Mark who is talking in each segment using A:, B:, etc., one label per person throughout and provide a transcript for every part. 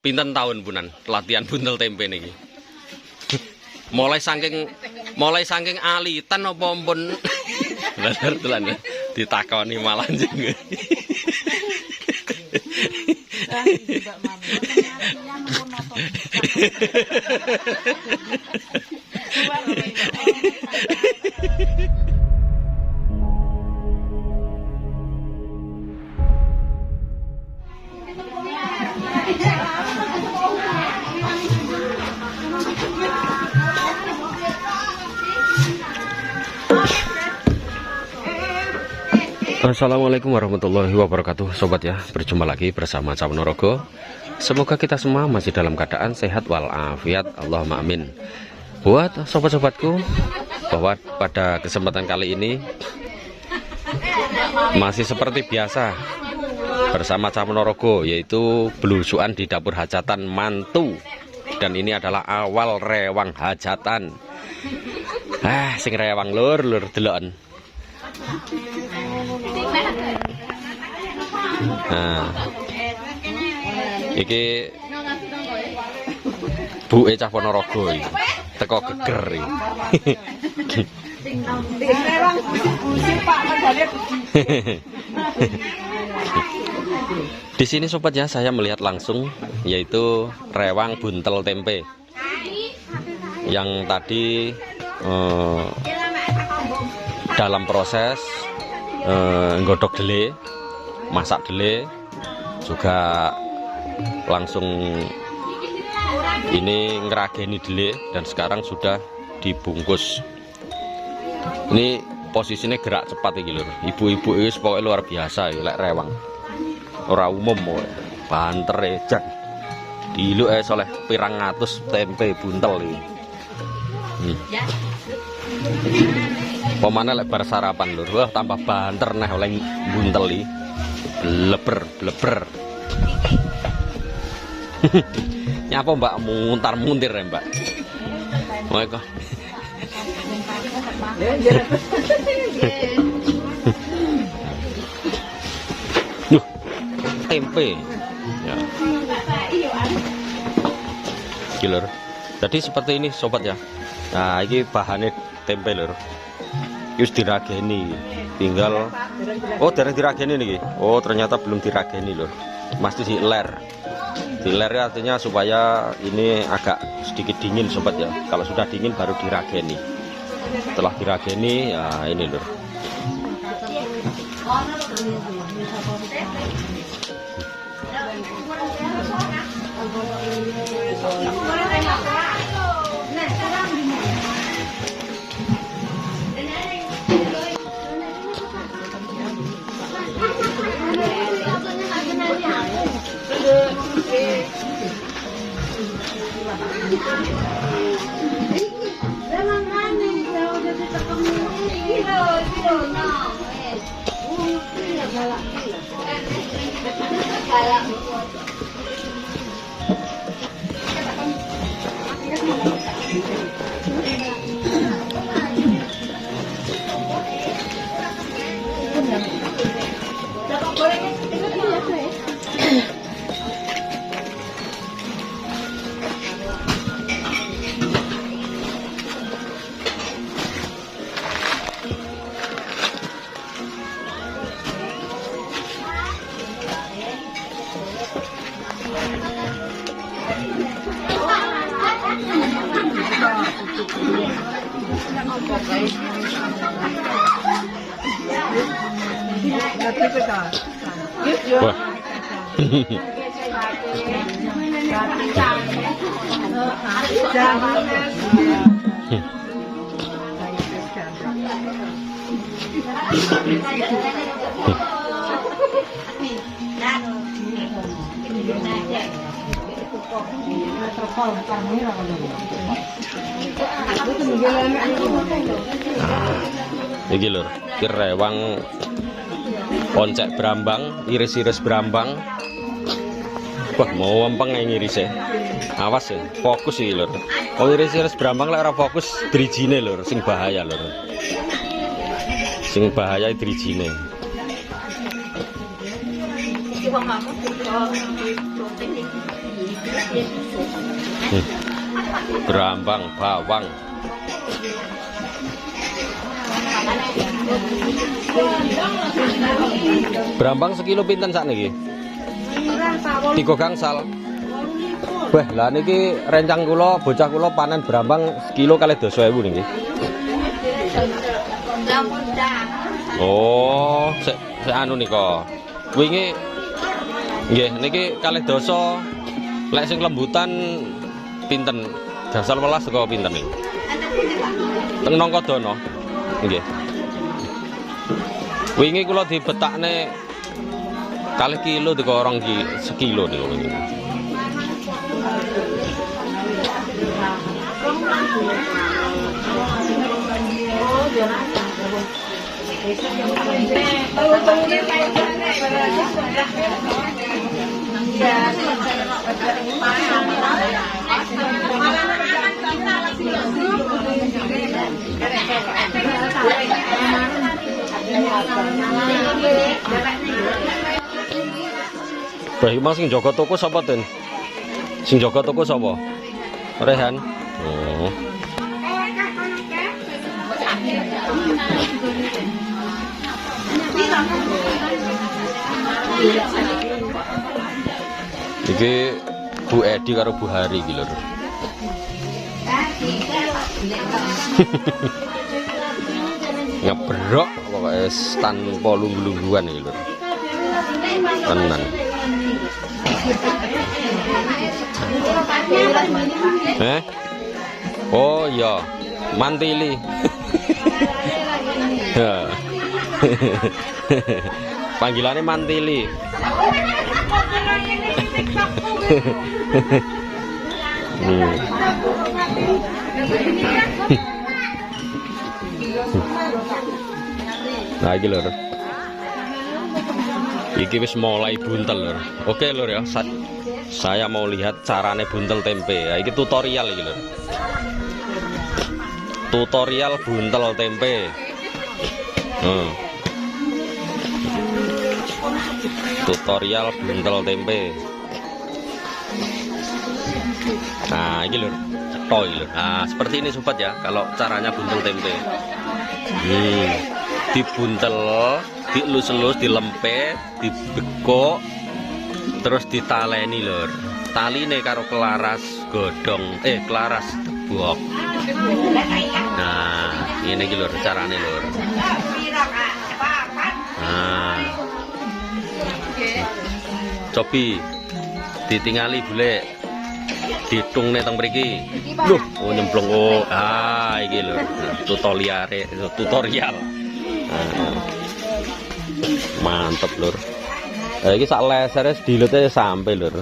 A: Pinten tahun punan latihan buntel tempe niki? mulai saking alitan apa pun bener tulan ditakoni malah anjing. Assalamualaikum warahmatullahi wabarakatuh, sobat ya. Berjumpa lagi bersama Cak Ponorogo. Semoga kita semua masih dalam keadaan sehat walafiat, Allahumma amin. Buat sobat-sobatku, bahwa pada kesempatan kali ini masih seperti biasa bersama Cak Ponorogo, yaitu belusuan di dapur hajatan mantu. Dan ini adalah awal rewang hajatan. Sing rewang lur deloken. Nah, iki Bu Cak Ponorogo iki teko geger iki. Di sini sobat ya, saya melihat langsung yaitu rewang buntel tempe yang tadi dalam proses nggodok dele, masak dele, juga langsung ini ngerageni dele dan sekarang sudah dibungkus. Ini posisinya gerak cepat iki lur. Ibu-ibu ini pokoknya luar biasa ya, lek rewang. Ora umum banter ejak. Diluk oleh pirang ngatus tempe buntel iki. Pemana lek bar sarapan lur, wah tambah banter neh oleh buntel iki. Bleber. Nyapa Mbak muntar-muntir ya Mbak? Mereka. Tempe. Ya. Lur. Jadi seperti ini sobat ya. Nah, ini bahannya tempe lur. Yus dirageni, tinggal dereng dirageni nih. Oh ternyata belum dirageni lur, masih di ler. Di ler artinya supaya ini agak sedikit dingin sobat ya. Kalau sudah dingin baru dirageni. Setelah dirageni ya ini lur. Wah. Iki lur, iki rewang oncek brambang, iris-iris brambang. Wah, mau wempeng ngirise. Awas ya, fokus iki lur. Oh iris-iris brambang lek ora fokus drijine lur, sing bahaya lur. Sing bahaya drijine. Brambang bawang. Brambang sekilo pinten sakniki? 3 gangsal. Wah, lah niki rencang kula, bocah kula panen brambang sekilo kalih 12.000 niki. Oh, sik anu nika. Wingi nggih niki kalih doso. Lek sing lembutan pinten? Gangsal 12 saka pinten niki? Teng Nongkodono. Nggih. Wingi kula dibetakne kalih kilo teko 2 sekilo niku wingi. Bae mas sing jaga toko sapa ten? Sing jaga toko sapa? Rehan. Oh. Iki Bu Edi karo Bu Hari iki lho. Ngebrok pokoke tanpa lunggu-lungguan iki lho. Tenan. Oh iya, mantili. Panggilannya mantili. Nah, iki lho. Iki wis mulai buntel lho. Oke lho ya, saya mau lihat carane buntel tempe. Ya, iki tutorial iki lho. Tutorial buntel tempe. Tutorial buntel tempe. Nah, ini lho, cetok lho. Nah, seperti ini sobat ya, kalau caranya buntel tempe. Dibuntel, dielus-elus, dilempet, dibekok, terus ditaleni lho. Taline karo kelaras godhong, kelaras debok. Nah, ini lho carane lho. Nah, cobi ditingali bule, ditungne teng mriki. Loh, oh nyemplung oh. Ah, iki lho, tutorial. Nah, mantep lur. Iki sak lesere dilute sampai lur.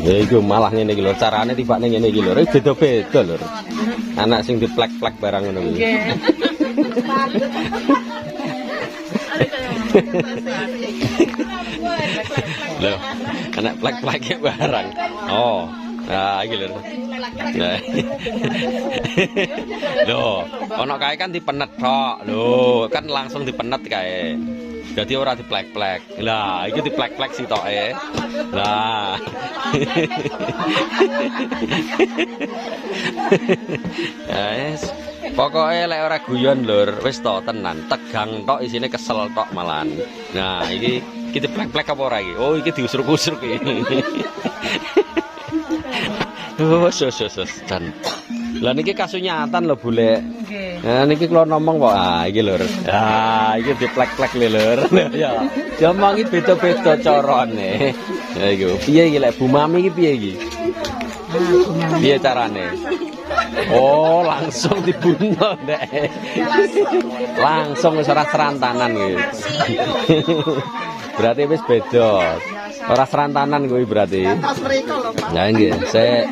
A: Ya iku malah ngene iki lho, carane tibakne ngene iki lho, beda-beda lho. Anak sing diplek-plek barang ngono iki. Lho, anak plek-pleke barang. Oh, nah iki lho. Nah. Loh, ono kae kan dipenet tok. Lho, kan langsung dipenet kae. Jadi ora diplek-plek. Lah, iki diplek-plek sitoke. Lah. Guys, pokoknya lek ora guyon lur, wis to tenan, tegang tok isine kesel tok malahan. Nah, iki diplek-plek apa ora iki? Oh, iki diusruk-usruk iki. Oh, dan lah niki kasunyatan lho bule. Nah niki kula ngomong kok iki lho. Ah iki diplek-plek lho. Ya. Jomong iki beda-beda carane. Ya iku. Piye iki lek Bu Mami iki piye iki? Piye carane? Oh, langsung dibunuh ndek. Langsung wis ora serantanan iki. Berarti wis beda. Ora serantanan kuwi berarti. Ya nggih, saya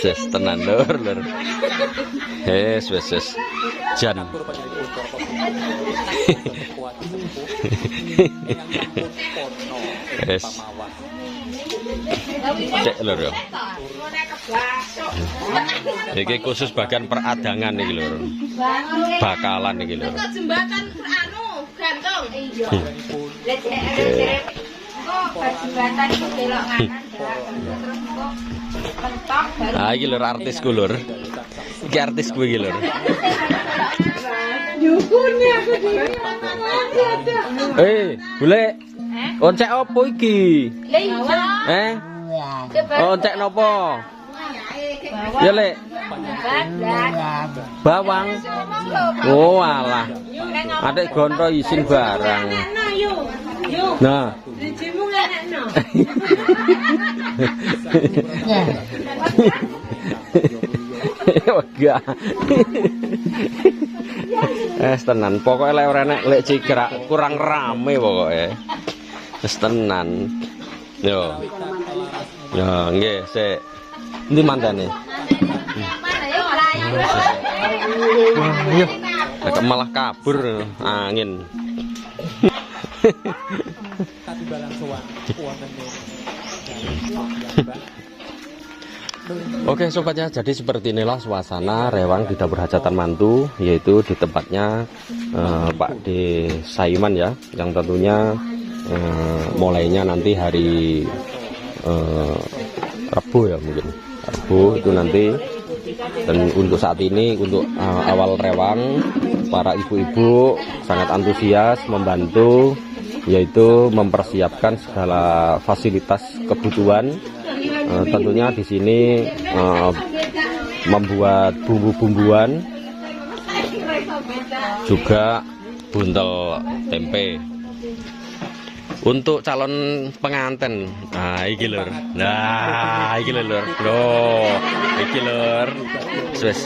A: wes tenan lur. Wes jan. Yes. Cek lur ya. Iki khusus bagian peradangan iki lur. Bakalan iki lur.
B: Jembatan anu gantung. Jembatan itu belok kanan terus kok mentok baru.
A: Ah iki lur artisku lur. Iki artisku iki lur.
B: Nyukune aku dhewe
A: Bule. Oncek opo iki?
B: iya.
A: Oncek nopo? Ya, Lek. Bawang. Oh, alah. Adek gonto isin barang. Nah.
B: Rijimu ngenekno.
A: Wegah. Tenan, pokoknya lek ora nek lek cikrak kurang rame pokoknya. Wis tenan. Yo. Ya, nggih, sik. Endi mantane? Iya. Malah kabur angin. Oke sobat ya, jadi seperti inilah suasana rewang di dapur hajatan mantu, yaitu di tempatnya Pak D. Saiman ya, yang tentunya mulainya nanti hari Rabu ya, mungkin Rabu itu nanti. Dan untuk saat ini untuk awal rewang, para ibu-ibu sangat antusias membantu, yaitu mempersiapkan segala fasilitas kebutuhan. Tentunya di sini membuat bumbu-bumbuan, juga buntel tempe. Untuk calon pengantin, nah iki lur, iki lur, iki lur, wis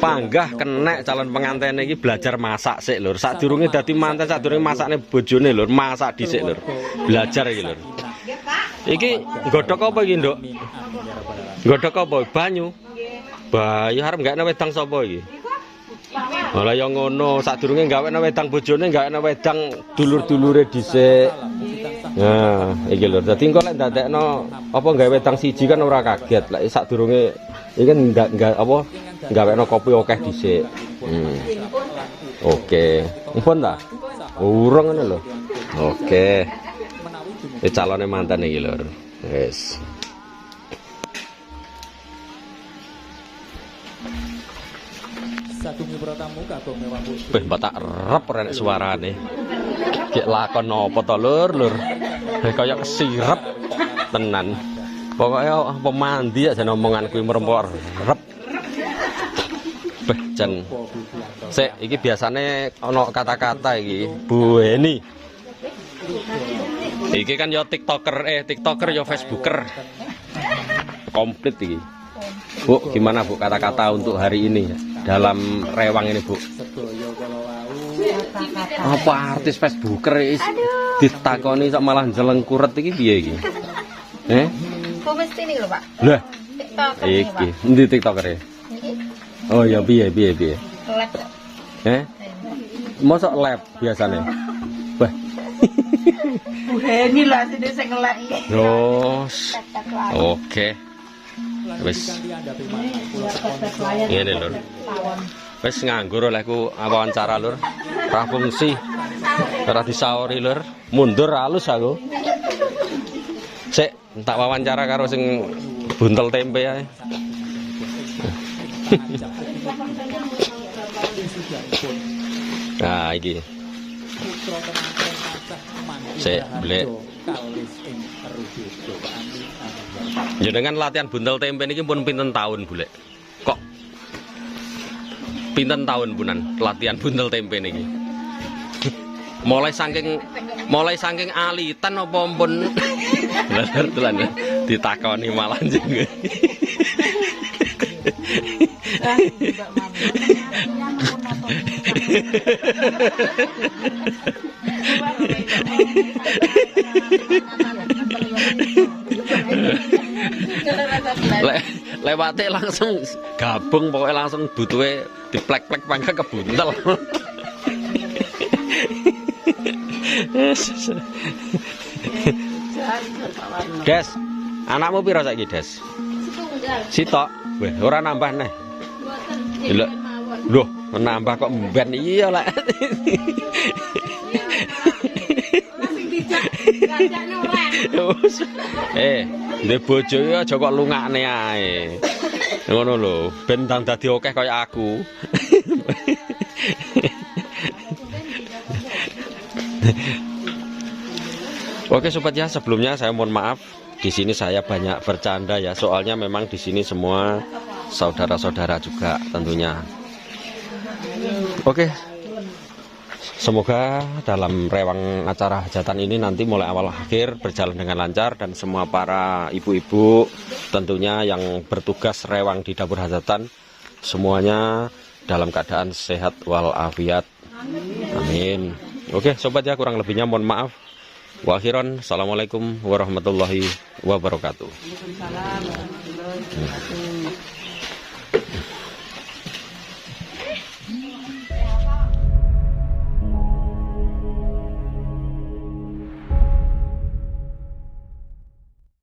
A: panggah kenek calon pengantin iki belajar masak sik lur. Sadurunge dadi manten, sadurunge masakne bojone lur, masak dhisik lur, belajar iki lur. Iki nggodhok apa iki nduk? Nggodhok apa? Banyu. Bayu arep gakne wedang sapa iki? Malah yang ngono, sadurunge gawekne wedang bojone, gawekne wedang dulur-dulure dhisik. Nah, iki lho. Dadi engko lek ndadekno apa gawe wedang siji kan ora kaget. Lek sadurunge iki kan enggak apa gawekno kopi akeh dhisik. Oke. Mumpun ta? Urung ngene lho. Oke. Calone mantan iki lho. Wis. Wih, batak rep renek suarane. Gek lakon apa to lur? Kaya kesirep tenan. Pokoknya pemandi aja omongan kuwi merempok rep. Beh, jan. Sik, iki biasane ana kata-kata iki, Bu Heni. Iki kan yo TikToker yo Facebooker. Komplit iki. Bu, gimana Bu kata-kata untuk hari ini dalam rewang ini Bu? Apa artis Facebooker ditakoni sak malah jelengkuret iki piye iki?
B: Kok mesti nih lho, Pak?
A: Lah,
B: TikToker
A: iki endi TikToker e? Oh ya piye?
B: Lab.
A: Mosok lab biasane. Wah.
B: Ini lah sing ngelak iki.
A: Terus. Oke. Wis. Ngene lur. Wis nganggur olehku wawancara lur. Ora fungsi. Ora disauri lur. Mundur halus aku. Sik, tak wawancara karo sing buntel tempe ae. Nah, iki. Sik, blek. Jenengan latihan buntel tempe niki pun pinten tahun, Bulek? Kok pinten tahun punan latihan buntel tempe niki? Mulai saking alitan apa pun telan ditakoni malah jenenge. Lewate langsung gabung, pokoknya langsung butuhe diplek-plek pangka kebuntel. Des, anakmu piro saiki, Des? Sitok. Weh, ora nambah neh. Lho. Loh, nambah kok mben iya lek. Ndek bojo ya aja kok lungakne ae. Ngono lho, ben ndang dadi akeh kaya aku. Oke sobat ya, sebelumnya saya mohon maaf. Di sini saya banyak bercanda ya, soalnya memang di sini semua saudara-saudara juga tentunya. Oke. Semoga dalam rewang acara hajatan ini nanti mulai awal akhir berjalan dengan lancar dan semua para ibu-ibu tentunya yang bertugas rewang di dapur hajatan semuanya dalam keadaan sehat walafiat. Amin. Oke sobat ya, kurang lebihnya mohon maaf. Wa akhiran, assalamualaikum warahmatullahi wabarakatuh.
B: Waalaikumsalam warahmatullahi wabarakatuh.